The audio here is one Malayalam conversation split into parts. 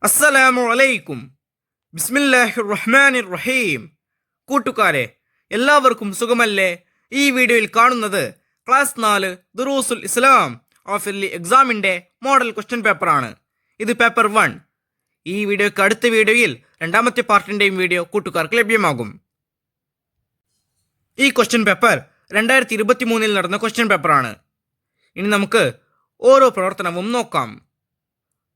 അസ്സലാമു അലൈക്കും. ബിസ്മില്ലാഹിർ റഹ്മാനിർ റഹീം. കൂട്ടുകാരെ, എല്ലാവർക്കും സുഖമല്ലേ? ഈ വീഡിയോയിൽ കാണുന്നത് ക്ലാസ് 4 ദുറൂസുൽ ഇസ്ലാം ഓഫർലി എക്സാമിൻ്റെ മോഡൽ ക്വസ്റ്റ്യൻ പേപ്പറാണ്. ഇത് പേപ്പർ 1. ഈ വീഡിയോയ്ക്ക് അടുത്ത വീഡിയോയിൽ രണ്ടാമത്തെ പാർട്ടിൻ്റെയും വീഡിയോ കൂട്ടുകാർക്ക് ലഭ്യമാകും. ഈ ക്വസ്റ്റ്യൻ പേപ്പർ 2023 നടന്ന ക്വസ്റ്റ്യൻ പേപ്പറാണ്. ഇനി നമുക്ക് ഓരോ പ്രവർത്തനവും നോക്കാം.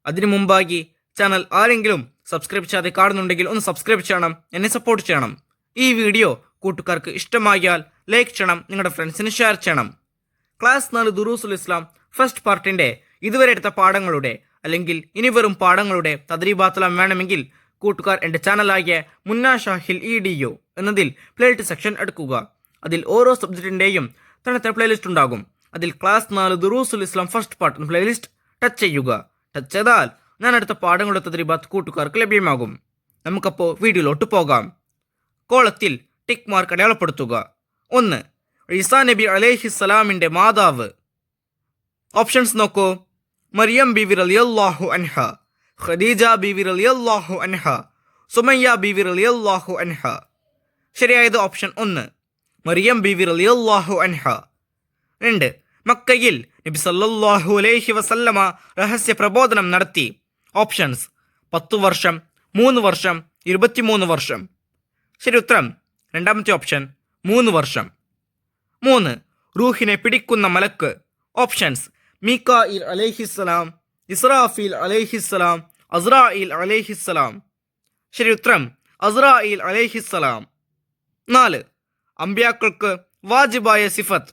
അതിനു മുമ്പായി ചാനൽ ആരെങ്കിലും സബ്സ്ക്രൈബ് ചെയ്യാതെ കാണുന്നുണ്ടെങ്കിൽ ഒന്ന് സബ്സ്ക്രൈബ് ചെയ്യണം, എന്നെ സപ്പോർട്ട് ചെയ്യണം. ഈ വീഡിയോ കൂട്ടുകാർക്ക് ഇഷ്ടമായാൽ ലൈക്ക് ചെയ്യണം, നിങ്ങളുടെ ഫ്രണ്ട്സിന് ഷെയർ ചെയ്യണം. ക്ലാസ് 4 ദുറൂസുൽ ഇസ്ലാം ഫസ്റ്റ് പാർട്ടിൻ്റെ ഇതുവരെ എടുത്ത പാഠങ്ങളുടെ അല്ലെങ്കിൽ ഇനി വെറും പാഠങ്ങളുടെ തദ്രീബാത്തലം വേണമെങ്കിൽ കൂട്ടുകാർ എൻ്റെ ചാനലായ മുന്നാ ഷാഹിൽ EDU എന്നതിൽ പ്ലേലിസ്റ്റ് സെക്ഷൻ എടുക്കുക. അതിൽ ഓരോ സബ്ജക്റ്റിൻ്റെയും തനത്തെ പ്ലേലിസ്റ്റ് ഉണ്ടാകും. അതിൽ ക്ലാസ് 4 ദുറൂസുൽ ഇസ്ലാം ഫസ്റ്റ് പാർട്ട് എന്ന പ്ലേലിസ്റ്റ് ടച്ച് ചെയ്യുക. ടച്ച് ചെയ്താൽ ഞാൻ അടുത്ത പാഠങ്ങളുടെ തദ്രീബാത്ത് കൂട്ടുകാർക്ക് ലഭ്യമാകും. നമുക്കപ്പോൾ വീഡിയോയിലോട്ട് പോകാം. കോളത്തിൽ ടിക്ക് മാർക്ക് അടയാളപ്പെടുത്തുക. 1. ഈസാ നബി അലൈഹിസ്സലാമിൻ്റെ മാതാവ്. ഓപ്ഷൻസ് നോക്കൂ. മറിയം ബീവി റളിയല്ലാഹു അൻഹ, ഖദീജ ബീവി റളിയല്ലാഹു അൻഹ, സുമയ്യ ബീവി റളിയല്ലാഹു അൻഹ. ശരിയായത് ഓപ്ഷൻ 1, മറിയം ബീവി റളിയല്ലാഹു അൻഹ. 2. മക്കയിൽ നബി സല്ലല്ലാഹു അലൈഹി വസല്ലമ രഹസ്യ പ്രബോധനം നടത്തി. ഓപ്ഷൻസ് 10 വർഷം, 3 വർഷം, 23 വർഷം. ശരി ഉത്തരം രണ്ടാമത്തെ ഓപ്ഷൻ 3 വർഷം. 3. റൂഹിനെ പിടിക്കുന്ന മലക്ക്. ഓപ്ഷൻസ് മീകായിൽ അലൈഹിസ്സലാം, ഇസ്രാഫീൽ അലൈഹിസ്സലാം, അസ്രായിൽ അലൈഹിസ്സലാം. ശരി ഉത്തരം അസ്രായിൽ അലൈഹിസ്സലാം. 4. അമ്പ്യാക്കൾക്ക് വാജിബായ സിഫത്ത്.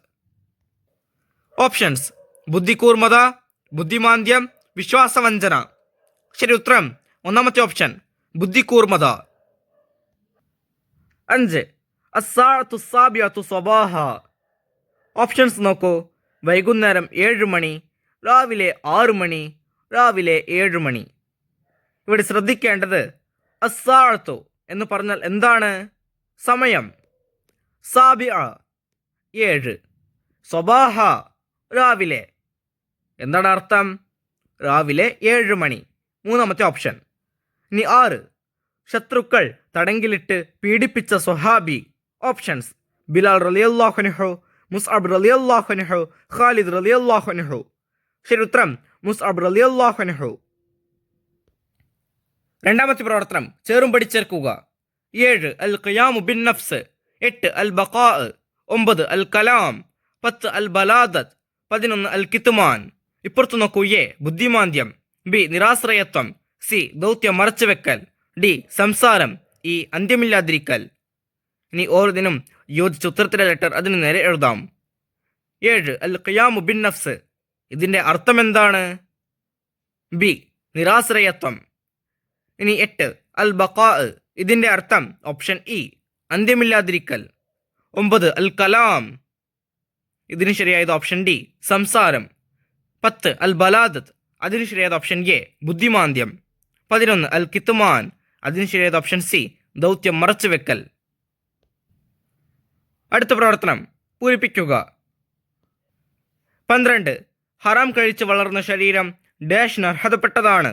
ഓപ്ഷൻസ് ബുദ്ധികൂർമ്മത, ബുദ്ധിമാന്ദ്യം, വിശ്വാസവഞ്ചന. ശരി ഉത്തരം ഒന്നാമത്തെ ഓപ്ഷൻ ബുദ്ധികൂർമ്മത. 5. അസ്സാഅത്തു സാബിഅത്തു സ്വബാഹ. ഓപ്ഷൻസ് നോക്കൂ. വൈകുന്നേരം 7 മണി, രാവിലെ 6 മണി, രാവിലെ 7 മണി. ഇവിടെ ശ്രദ്ധിക്കേണ്ടത് അസ്സാഅത്തു എന്ന് പറഞ്ഞാൽ എന്താണ്? സമയം. സാബിഅ 7, സ്വബാഹ രാവിലെ. എന്താണ് അർത്ഥം? രാവിലെ 7 മണി. മൂന്നാമത്തെ ഓപ്ഷൻ. ഇനി 6. ശത്രുക്കൾ തടങ്കിലിട്ട് പീഡിപ്പിച്ച സ്വഹാബി. ഓപ്ഷൻസ് ബിലാൽ റളിയല്ലാഹു അൻഹു, മുസ്അബ് റളിയല്ലാഹു അൻഹു, ഖാലിദ് റളിയല്ലാഹു അൻഹു. ശരി ഉത്തരം മുസ്അബ് റളിയല്ലാഹു അൻഹു. രണ്ടാമത്തെ പ്രവർത്തനം ചേറും പഠിച്ചേർക്കുക. 7. അൽ ഖിയാമു ബിൻ നഫ്സ്. 8. അൽ ബഖാ. 9. അൽ കലാം. 10. അൽ ബലാദത്ത്. 11. അൽ കിത്മാൻ. ഇപ്പുറത്ത് നോക്കൂ. എ ബുദ്ധിമാന്ദ്യം, ബി നിരാശ്രയത്വം, സി ദൗത്യം മറച്ചുവെക്കൽ, ഡി സംസാരം, ഈ അന്ത്യമില്ലാതിരിക്കൽ. ഇനി ഓരോന്നിനും യോജിച്ച ഉത്തരത്തിലെ ലെറ്റർ അതിന് നേരെ എഴുതാം. 7. അൽ ഖിയാമു ബിൻ നഫ്സ്. ഇതിൻ്റെ അർത്ഥം എന്താണ്? ബി നിരാശ്രയത്വം. ഇനി 8. അൽ ബഖാ. ഇതിൻ്റെ അർത്ഥം ഓപ്ഷൻ ഇ അന്ത്യമില്ലാതിരിക്കൽ. 9. അൽ കലാം. ഇതിന് ശരിയായത് ഓപ്ഷൻ ഡി സംസാരം. 10. അൽ ബലാദത്ത്. അതിന് ശരിയായത് ഓപ്ഷൻ എ ബുദ്ധിമാന്ദ്യം. 11. അൽ കിത്മാൻ. അതിന് ശരിയായത് ഓപ്ഷൻ സി ദൗത്യം മറച്ചുവെക്കൽ. അടുത്ത പ്രവർത്തനം പൂരിപ്പിക്കുക. 12. ഹറാം കഴിച്ച് വളർന്ന ശരീരം ഡാഷിന് അർഹതപ്പെട്ടതാണ്.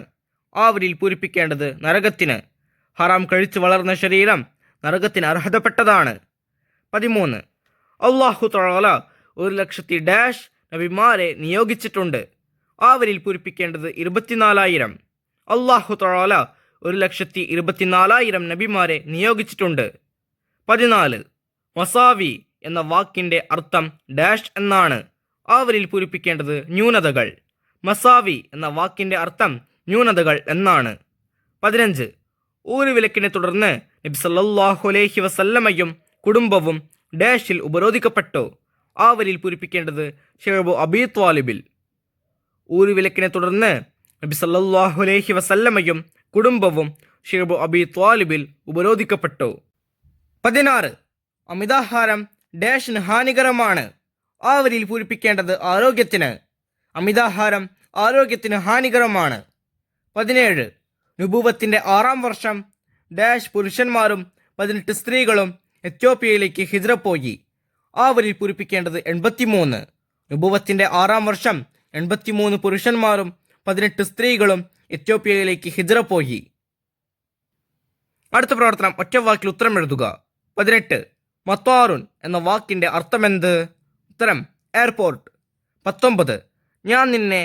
ആവരിൽ പൂരിപ്പിക്കേണ്ടത് നരകത്തിന്. ഹറാം കഴിച്ച് വളർന്ന ശരീരം നരകത്തിന് അർഹതപ്പെട്ടതാണ്. 13. അല്ലാഹു തആല 1,00,000 ഡാഷ് നബിമാരെ നിയോഗിച്ചിട്ടുണ്ട്. ആവരിൽ പൂരിപ്പിക്കേണ്ടത് 24,000. അല്ലാഹു തആല 1,24,000 നബിമാരെ നിയോഗിച്ചിട്ടുണ്ട്. 14. മസാവി എന്ന വാക്കിൻ്റെ അർത്ഥം ഡാഷ് എന്നാണ്. ആവരിൽ പൂരിപ്പിക്കേണ്ടത് ന്യൂനതകൾ. മസാവി എന്ന വാക്കിൻ്റെ അർത്ഥം ന്യൂനതകൾ എന്നാണ്. 15. ഊരുവിലക്കിനെ തുടർന്ന് നബി സല്ലല്ലാഹു അലൈഹി വസല്ലമയും കുടുംബവും ഡാഷിൽ ഉപരോധിക്കപ്പെട്ടു. ആവരിൽ പൂരിപ്പിക്കേണ്ടത് ഷെയ്ബു അബീ ത്വാലിബിൽ. ഊരുവിലക്കിനെ തുടർന്ന് നബി സല്ലല്ലാഹു അലൈഹി വസല്ലമയും കുടുംബവും ഷെയ്ബു അബീ ത്വാലിബിൽ ഉപരോധിക്കപ്പെട്ടു. 16. അമിതാഹാരം ഡാഷിന് ഹാനികരമാണ്. ആവരിൽ പൂരിപ്പിക്കേണ്ടത് ആരോഗ്യത്തിന്. അമിതാഹാരം ആരോഗ്യത്തിന് ഹാനികരമാണ്. 17. നുബൂവത്തിൻ്റെ 6ാം വർഷം ഡാഷ് പുരുഷന്മാരും 18 സ്ത്രീകളും എത്യോപ്യയിലേക്ക് ഹിജ്റ പോയി. ആവരിൽ പൂരിപ്പിക്കേണ്ടത് 83. നുബുവത്തിൻ്റെ 6ാം വർഷം 83 പുരുഷന്മാരും 18 സ്ത്രീകളും എത്യോപ്യയിലേക്ക് ഹിജ്റ പോയി. അടുത്ത പ്രവർത്തനം ഒറ്റവാക്കിൽ ഉത്തരം എഴുതുക. 18. മത്താറുൻ എന്ന വാക്കിൻ്റെ അർത്ഥമെന്ത്? ഉത്തരം എയർപോർട്ട്. 19. ഞാൻ നിന്നെ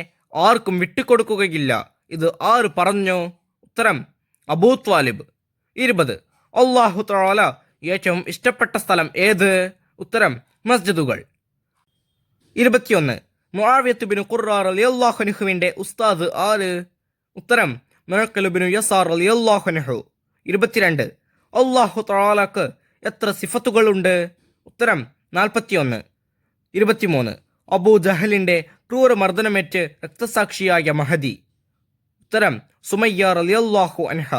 ആർക്കും വിട്ടുകൊടുക്കുകയില്ല, ഇത് ആര് പറഞ്ഞു? ഉത്തരം അബൂ ത്വാലിബ്. 20. അല്ലാഹു തആല ഏറ്റവും ഇഷ്ടപ്പെട്ട സ്ഥലം ഏത്? ഉത്തരം മസ്ജിദുകൾ. 21. മുആവിയത്ത് ബിൻ ഖുർറ റളിയല്ലാഹു അൻഹുവിൻ്റെ ഉസ്താദ് ആര്? ഉത്തരം മുഅഖിൽ ബിൻ യസാർ റളിയല്ലാഹു അൻഹു. 22. അല്ലാഹു തആലക്ക് എത്ര സിഫത്തുകളുണ്ട്? ഉത്തരം 41. 23. അബൂ ജഹലിൻ്റെ ക്രൂരമർദ്ദനമേറ്റ് രക്തസാക്ഷിയായ മഹദി. ഉത്തരം സുമയ്യ റളിയല്ലാഹു അൻഹ.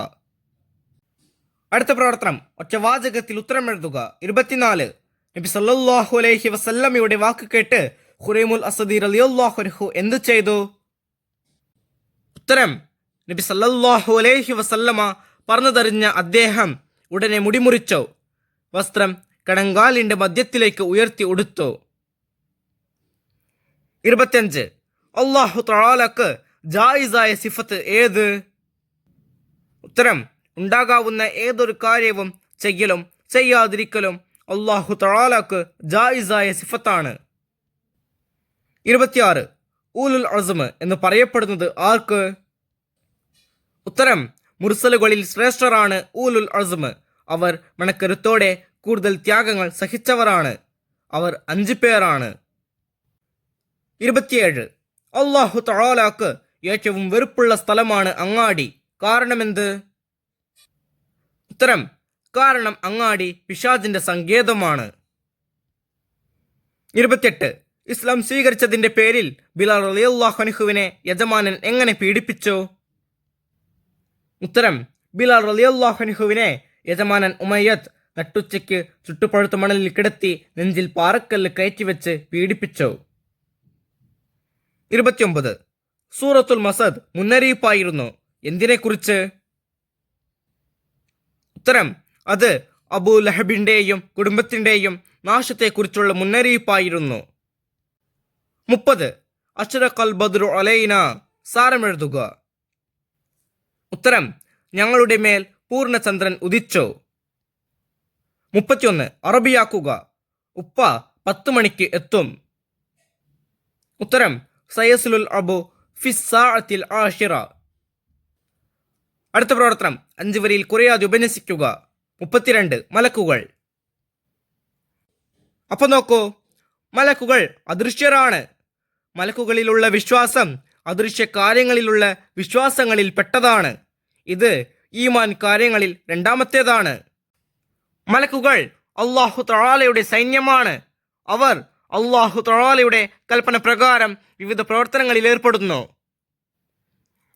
അടുത്ത പ്രവർത്തനം ഒറ്റവാചകത്തിൽ ഉത്തരം എഴുതുക. 24. നബി സല്ലല്ലാഹു അലൈഹി വസല്ലമയുടെ വാക്ക് കേട്ട് ഖുറൈമുൽ അസദി റളിയല്ലാഹു അൻഹു എന്ത് ചെയ്തു? ഉത്തരം നബി സല്ലല്ലാഹു അലൈഹി വസല്ലമ പറഞ്ഞതറിഞ്ഞ അദ്ദേഹം ഉടനെ മുടിമുറിച്ചു, വസ്ത്രം കണങ്കാലിൻ്റെ മധ്യത്തിലേക്ക് ഉയർത്തി ഉടുത്തു. 25. അല്ലാഹു തആലക്ക് ജായിസായ സിഫത്ത് ഏത്? ഉത്തരം ഉണ്ടാകാവുന്ന ഏതൊരു കാര്യവും ചെയ്യലും ചെയ്യാതിരിക്കലും അല്ലാഹു തആലക്ക് ജായിസായ സിഫത്താണ്. 26. ഊലുൽ അസ്മ് എന്ന് പറയപ്പെടുന്നത് ആർക്ക്? ഉത്തരം മുർസലുകളിൽ ശ്രേഷ്ഠരാണ് ഊലുൽ അസ്മ്. അവർ മണക്കരുത്തോടെ കൂടുതൽ ത്യാഗങ്ങൾ സഹിച്ചവരാണ്. അവർ 5 പേരാണ്. 27. അല്ലാഹു തആലക്ക് ഏറ്റവും വെറുപ്പുള്ള സ്ഥലമാണ് അങ്ങാടി, കാരണമെന്ത്? ഉത്തരം കാരണം അങ്ങാടി പിശാചിന്റെ സങ്കേതമാണ്. 28. ഇസ്ലാം സ്വീകരിച്ചതിന്റെ പേരിൽ ബിലാൽ റളിയല്ലാഹു അൻഹുവിനെ യജമാനൻ എങ്ങനെ പീഡിപ്പിച്ചു? ഉത്തരം ബിലാൽ റളിയല്ലാഹു അൻഹുവിനെ യജമാനൻ ഉമയ്യത്ത് നട്ടുച്ചയ്ക്ക് ചുട്ടുപഴുത്ത മണലിൽ കിടത്തി നെഞ്ചിൽ പാറക്കല്ല് കയറ്റിവെച്ച് പീഡിപ്പിച്ചു. 29. സൂറത്തുൽ മസദ് മുന്നറിയിപ്പായിരുന്നു, എന്തിനെക്കുറിച്ച്? ഉത്തരം അത് അബൂ ലഹബിൻ്റെയും കുടുംബത്തിൻ്റെയും നാശത്തെക്കുറിച്ചുള്ള മുന്നറിയിപ്പായിരുന്നു. 30. അശ്റഖൽ ബദ്റു അലൈന, സാരമെഴുതുക. ഉത്തരം ഞങ്ങളുടെ മേൽ പൂർണ്ണചന്ദ്രൻ ഉദിച്ചു. 31. അറബിയാക്കുക. ഉപ്പ 10 മണിക്ക് എത്തും. ഉത്തരം സയസ്ലുൽ അബു ഫിസ്സാഅത്തിൽ ആഷിറ. അടുത്ത പ്രവർത്തനം 5 വരിയിൽ കുറയാതെ ഉപന്യസിക്കുക. 32. മലക്കുകൾ. അപ്പൊ നോക്കൂ, മലക്കുകൾ അദൃശ്യരാണ്. മലക്കുകളിലുള്ള വിശ്വാസം അദൃശ്യ കാര്യങ്ങളിലുള്ള വിശ്വാസങ്ങളിൽ പെട്ടതാണ്. ഇത് ഈമാൻ കാര്യങ്ങളിൽ രണ്ടാമത്തേതാണ്. മലക്കുകൾ അല്ലാഹു തആലയുടെ സൈന്യമാണ്. അവർ അല്ലാഹു തആലയുടെ കൽപ്പന പ്രകാരം വിവിധ പ്രവർത്തനങ്ങളിൽ ഏർപ്പെടുന്നു.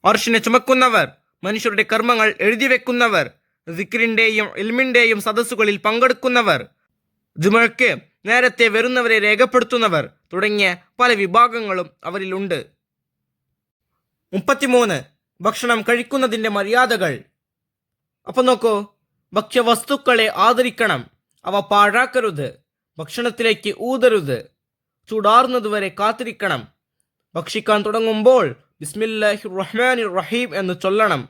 അർശിനെ ചുമക്കുന്നവർ, മനുഷ്യരുടെ കർമ്മങ്ങൾ എഴുതിവെക്കുന്നവർ, സിക്റിന്റെയും ഇൽമിന്റെയും സദസ്സുകളിൽ പങ്കെടുക്കുന്നവർ, ജുമഅക്ക് നേരത്തെ വരുന്നവരെ രേഖപ്പെടുത്തുന്നവർ തുടങ്ങിയ പല വിഭാഗങ്ങളും അവരിലുണ്ട്. 33. ഭക്ഷണം കഴിക്കുന്നതിൻ്റെ മര്യാദകൾ. അപ്പം നോക്കൂ, ഭക്ഷ്യവസ്തുക്കളെ ആദരിക്കണം, അവ പാഴാക്കരുത്, ഭക്ഷണത്തിലേക്ക് ഊതരുത്, ചൂടാറുന്നതുവരെ കാത്തിരിക്കണം, ഭക്ഷിക്കാൻ തുടങ്ങുമ്പോൾ ബിസ്മില്ലാഹിർ റഹ്മാനിർ റഹീം എന്ന് ചൊല്ലണം.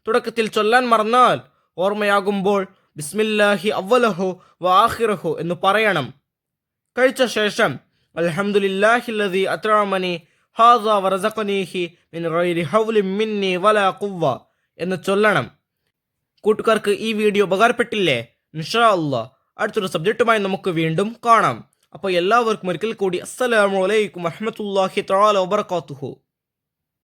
തുടക്കത്തിൽ ചൊല്ലാൻ മറന്നാൽ ഓർമ്മയാകുമ്പോൾ ബിസ്മില്ലാഹി അവ്വലഹു വ ആഖിറഹു എന്ന് പറയണം. കഴിച്ച ശേഷം അൽഹംദുലില്ലാഹില്ലദീ അത്അമനി ഹാദാ വറസഖനീഹി മിൻ ഗൈരി ഹൗലിൻ മിന്നി വലാ ഖുവ്വ എന്ന് ചൊല്ലണം. കൂട്ടുകാർക്ക് ഈ വീഡിയോ ഉപകാരപ്പെട്ടില്ലേ? ഇൻഷാ അല്ലാഹ് അടുത്തൊരു സബ്ജക്റ്റുമായി നമുക്ക് വീണ്ടും കാണാം. അപ്പോൾ എല്ലാവർക്കും ഒരിക്കൽ കൂടി അസ്സലാമു അലൈക്കും വറഹ്മത്തുള്ളാഹി തആല വബറകാതുഹു.